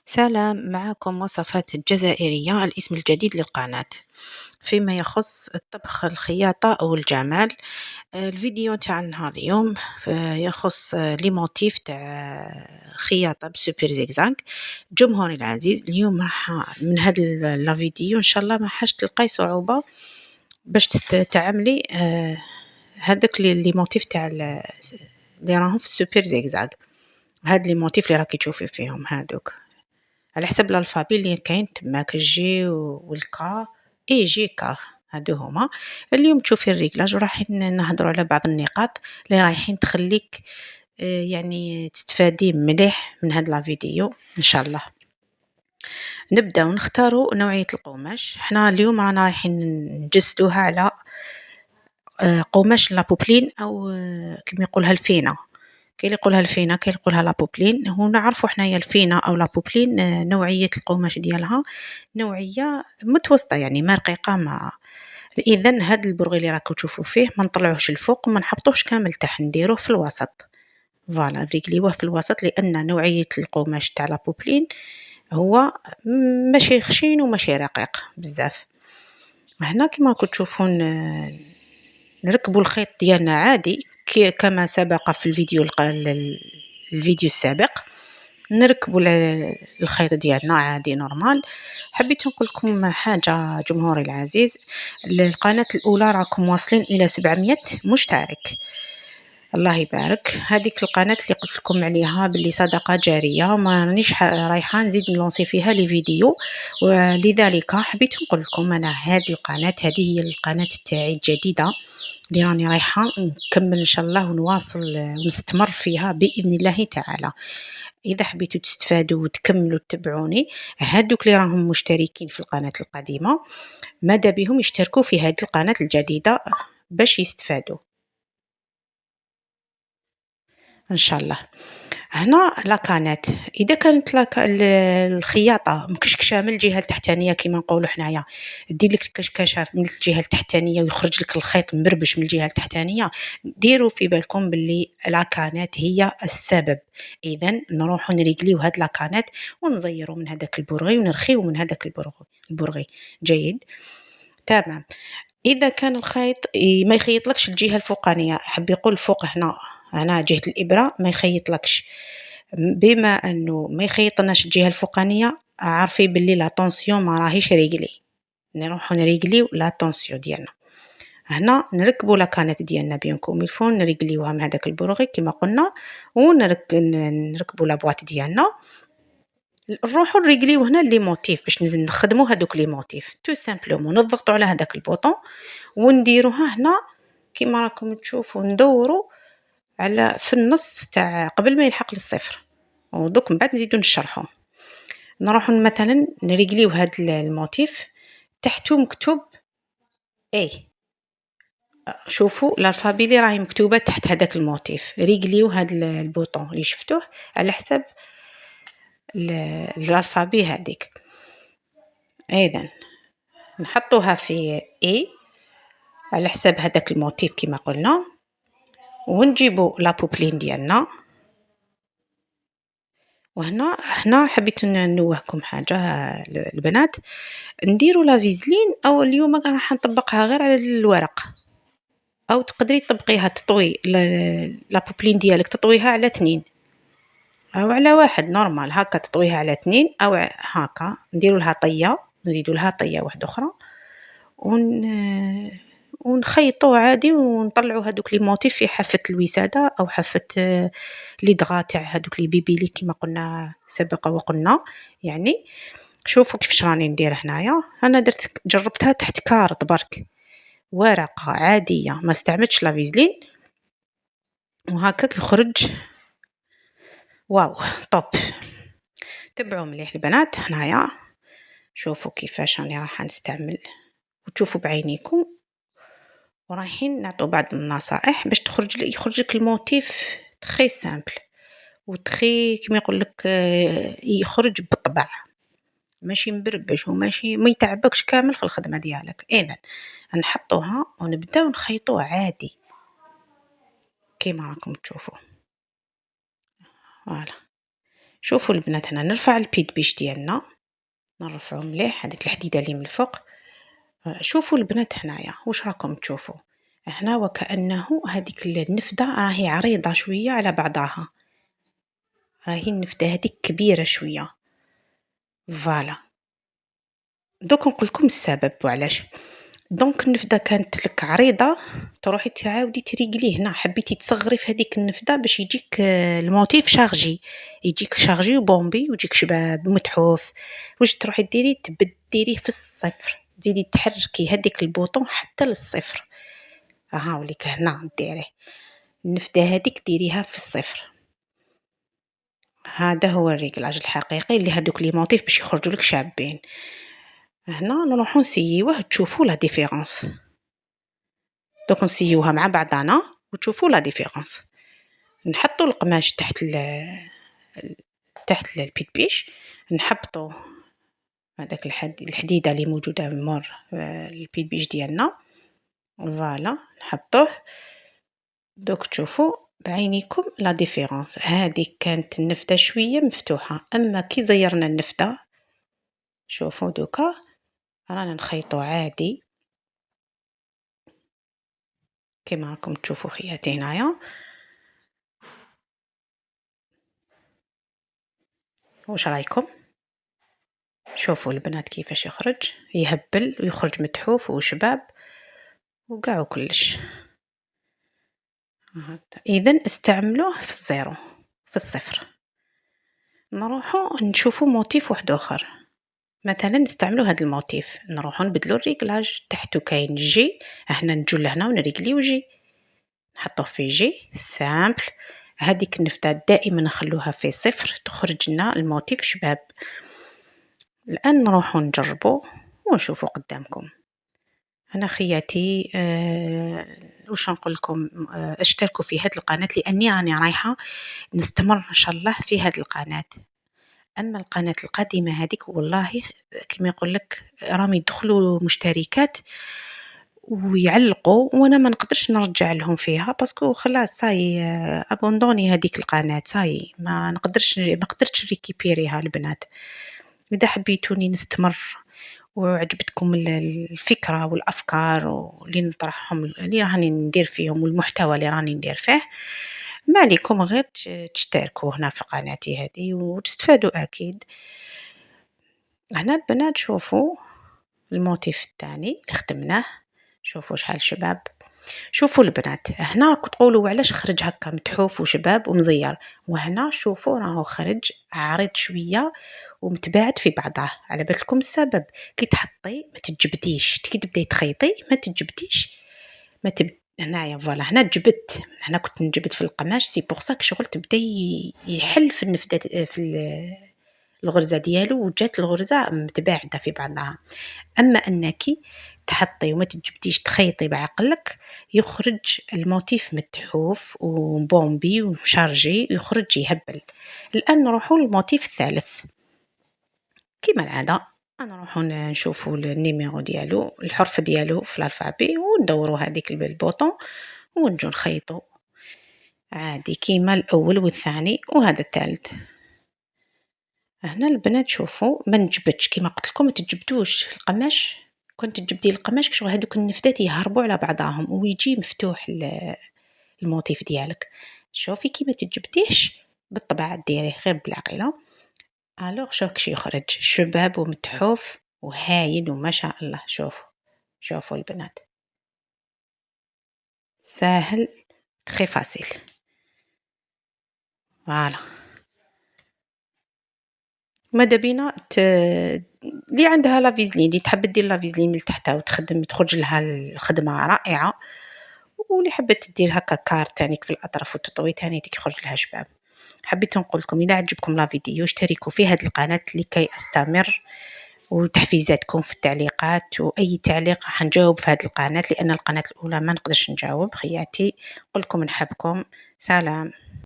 سلام، معكم وصفات الجزائرية الاسم الجديد للقناة فيما يخص الطبخ، الخياطة أو الجمال. الفيديو تاع نهار اليوم يخص لي موتيف تاع خياطة بسوبر زيكزاك. جمهوري العزيز، اليوم من هاد لا فيديو إن شاء الله ما حاش تلقاي صعوبة باش تعملي هادوك لي موتيف تاع اللي راهم في السوبر زيكزاك. هاد لي موتيف اللي راكي تشوفي فيهم هادوك على حسب الألفابي اللي كاين تماك الجي والكا اي جي كا. هادو هما اليوم تشوفي الريكلاج ورايحين نهضروا على بعض النقاط اللي رايحين تخليك يعني تستفادي مليح من هاد لا فيديو ان شاء الله. نبداو نختاروا نوعية القماش. حنا اليوم رانا رايحين نجسدوها على قماش لابوبلين او كما يقولها الفينة. كاين اللي يقولها الفينة، كاين اللي يقولها لابوبلين. هو نعرفوا حنايا الفينة او لابوبلين نوعية القماش ديالها نوعية متوسطة، يعني ما رقيقة ما. اذا هاد البرغي اللي راكم تشوفوا فيه ما نطلعوش الفوق وما نحبطوش كامل تحت، نديروه في الوسط. فوالا نريقليوه في الوسط لان نوعية القماش تاع لابوبلين هو ماشي خشين وماشي رقيق بزاف. هنا كما راكم تشوفون نركبوا الخيط ديالنا عادي كما سبق في الفيديو السابق. نركبوا الخيط ديالنا عادي نورمال. حبيت نقول لكم حاجه جمهوري العزيز، القناه الاولى راكم واصلين الى 700 مشترك، الله يبارك. هذيك القناه اللي قلت لكم عليها باللي صدقه جاريه، ما رانيش رايحه نزيد نلونسي فيها لي فيديو، ولذلك حبيت نقول لكم انا هذه القناه هذه هي القناه تاعي الجديده اللي راني رايحه نكمل ان شاء الله ونواصل ونستمر فيها باذن الله تعالى. اذا حبيتوا تستفادوا وتكملوا تتبعوني، هادوك اللي راهم مشتركين في القناه القديمه ماذا بهم يشتركوا في هذه القناه الجديده باش يستفادوا ان شاء الله. هنا لاكانات، اذا كانت الخياطه مكشكشه من الجهه التحتانيه كما نقولوا حنايا، دير لك الكشكشه من الجهه التحتانيه ويخرج لك الخيط مربش من الجهه التحتانيه، ديروا في بالكم باللي لاكانات هي السبب. اذا نروحوا نريقليو هاد لاكانات ونزيروا من هذاك البرغي ونرخيو من هذاك البرغي جيد تمام. اذا كان الخيط ما يخيطلكش الجهه الفوقانيه، حب يقول فوق هنا جهه الابره ما يخيطلكش، بما انه ما يخيطناش الجهه الفوقانيه عارفي باللي لا طونسيون ما راهيش ريغلي. نروحو نريغليو لا طونسيون ديالنا. هنا نركبوا لاكانات ديالنا بيان كوميلفون، نريغليوها من هذاك البروغي كما قلنا، نركبوا لا بواط ديالنا. نروحوا نريغليو هنا لي موتيف باش نخدموا هذوك لي موتيف تو سامبلومون. نضغطوا على هذاك البوطون ونديروها هنا كما راكم تشوفوا، ندوروا على في النص تاع قبل ما يلحق للصفر، ودوك من بعد نزيدو نشرحو. نروحو مثلا نريقليو هاد الموتيف تحتو مكتوب اي، شوفوا الالفابي اللي راهي مكتوبه تحت هذاك الموتيف، ريقليو هاد البوطون اللي شفتوه على حسب الالفابي هذيك. اذا نحطوها في اي على حسب هذاك الموتيف كما قلنا، ونجيبو لابوبلين ديالنا. وهنا حبيت ننوهكم حاجه البنات، نديروا لا فيزلين او اليوم راح نطبقها غير على الورق، او تقدري تطبقيها تطوي لابوبلين ديالك تطويها على 2 او على 1 نورمال هكا، تطويها على 2 او هكا. نديروا لها طيه، نزيدوا لها طيه واحده اخرى ونخيطوا عادي ونطلعوا هذوك لي موتيف في حافه الوساده او حافه لي دغا تاع هذوك لي بيبيلي كما قلنا سبق وقلنا. يعني شوفوا كيفاش راني ندير هنايا. انا جربتها تحت كارط برك، ورقه عاديه ما استعملتش لا فيزلين، وهكاك يخرج واو طوب. تبعوا مليح البنات هنايا، شوفوا كيفاش راني راح نستعمل وتشوفوا بعينيكم، ورايحين نعطوا بعض النصائح باش يخرج لك الموتيف تري سامبل وتري كما يقول لك يخرج بالطبع، ماشي مبربش وماشي ما يتعبكش كامل في الخدمه ديالك. اذا نحطوها ونبداو نخيطوها عادي كما راكم تشوفوا. فوالا شوفوا البنات هنا نرفع البيد بيش ديالنا، نرفعو مليح هذيك الحديدة اللي من الفوق. شوفوا البنات هنايا واش راكم تشوفوا هنا، وكأنه هذيك النفدة راهي عريضة شوية على بعضها، راهي النفدة هذيك كبيرة شوية. فوالا دوك نقول لكم السبب وعلاش. دونك النفدة كانت لك عريضة، تروحي تعاودي تريقليه هنا، حبيتي تصغري في هذيك النفدة باش يجيك الموتيف شارجي، يجيك شارجي وبومبي ويجيك شباب متحوف. واش تروحي ديري تبديريه في الصفر، تزيدي تحركي هذيك البوطون حتى للصفر. هاوليك هنا ديريه النفدة هذيك ديريها في الصفر. هذا هو الريقلاج الحقيقي اللي هذوك لي موتيف باش يخرجوا لك شابين. هنا نروحو نسييوه تشوفوا لا ديفيرونس. دوك نسيوها مع بعضنا وتشوفوا لا ديفيرونس. نحطوا القماش تحت البيت بيش، نحبطوا هذاك الحديده اللي موجوده مور البيت بيش ديالنا. فوالا نحطوه. دوك تشوفوا بعينيكم لا ديفيرونس. هذه كانت النفده شويه مفتوحه، اما كي زيرنا النفده شوفوا دوكا رانا نخيطوا عادي كما راكم تشوفوا خياتي هنايا. واش رايكم؟ شوفوا البنات كيفاش يخرج، يهبل ويخرج متحوف وشباب وقاع كلش. اذا استعملوه في الزيرو، في الصفر. نروحو نشوفوا موتيف واحد اخر، مثلا نستعملوا هذا الموتيف، نروحو نبدلوا الريغلاج. تحته كاين جي، هنا نجو لهنا ونريقليو جي، نحطوه في جي سامبل. هذيك النفته دائما نخلوها في صفر، تخرج لنا الموتيف شباب. الان نروحو نجربو ونشوفوا قدامكم. انا خياتي واش نقول لكم، اشتركوا في هذه القناه لاني راني رايحه نستمر ان شاء الله في هذه القناه. اما القناه القادمه هذيك والله كما يقول لك راهم يدخلوا مشتركات ويعلقوا، وانا ما نقدرش نرجع لهم فيها باسكو خلاص صاي ابوندوني هذيك القناه صاي، ما قدرتش ريكيبيريها البنات. اذا حبيتوني نستمر وعجبتكم الفكرة والأفكار اللي نطرحهم اللي راني ندير فيهم والمحتوى اللي راني ندير فيه، ما عليكم غير تشتركوا هنا في قناتي هذه وتستفادوا أكيد. هنا البنات شوفوا الموتيف الثاني اللي خدمناه، شوفوا شحال شباب. شوفوا البنات هنا راكم تقولوا علاش خرج هكا متحوف وشباب ومزير، وهنا شوفوا راهو خرج عريض شويه ومتباعد في بعضه. على بالكم السبب، كي تحطي ما تجبديش، كي تبداي تخيطي ما تجبديش، ما تب... هنايا فوالا هنا جبدت، هنا كنت نجبد في القماش سي بوغ سا شغل تبدا يحل في النفده في الغرزه ديالو، وجات الغرزه متباعده في بعضها. اما انك تحطي وما تجبديش تخيطي بعقلك، يخرج الموتيف متحوف وبومبي وشارجي، يخرج يهبل. الان نروحوا للموتيف الثالث كما العاده، نروحوا نشوفوا النيميرو ديالو الحرف ديالو في الالفابي وندوروا هذيك البوطون ونجو نخيطوا عادي كيما الاول والثاني وهذا الثالث. هنا البنات شوفوا ما نجبدش كما قلت لكم، ما تجبدوش القماش. كنت تجبدي القماش شغل هذوك النفدات يهربوا على بعضهم ويجي مفتوح الموتيف ديالك. شوفي كيما تجبديش بالطبع ديريه غير بالعقيله. الوغ شوف كش يخرج شباب ومتحوف وهايل وما شاء الله. شوفوا البنات ساهل تري فاسيل. فوالا ماذا بينا اللي عندها لا فيزلين اللي تحب دير لا فيزلين من تحتها وتخدم تخرج لها الخدمه رائعه، واللي حبت دير هكا كار تانيك في الاطراف وتطوي تاني يخرج لها شباب. حبيت نقول لكم اذا عجبكم لا فيديو اشتركوا في هذه القناه لكي استمر، وتحفيزاتكم في التعليقات، واي تعليق راح نجاوب في هذه القناه لان القناه الاولى ما نقدرش نجاوب خياتي. نقول لكم نحبكم، سلام.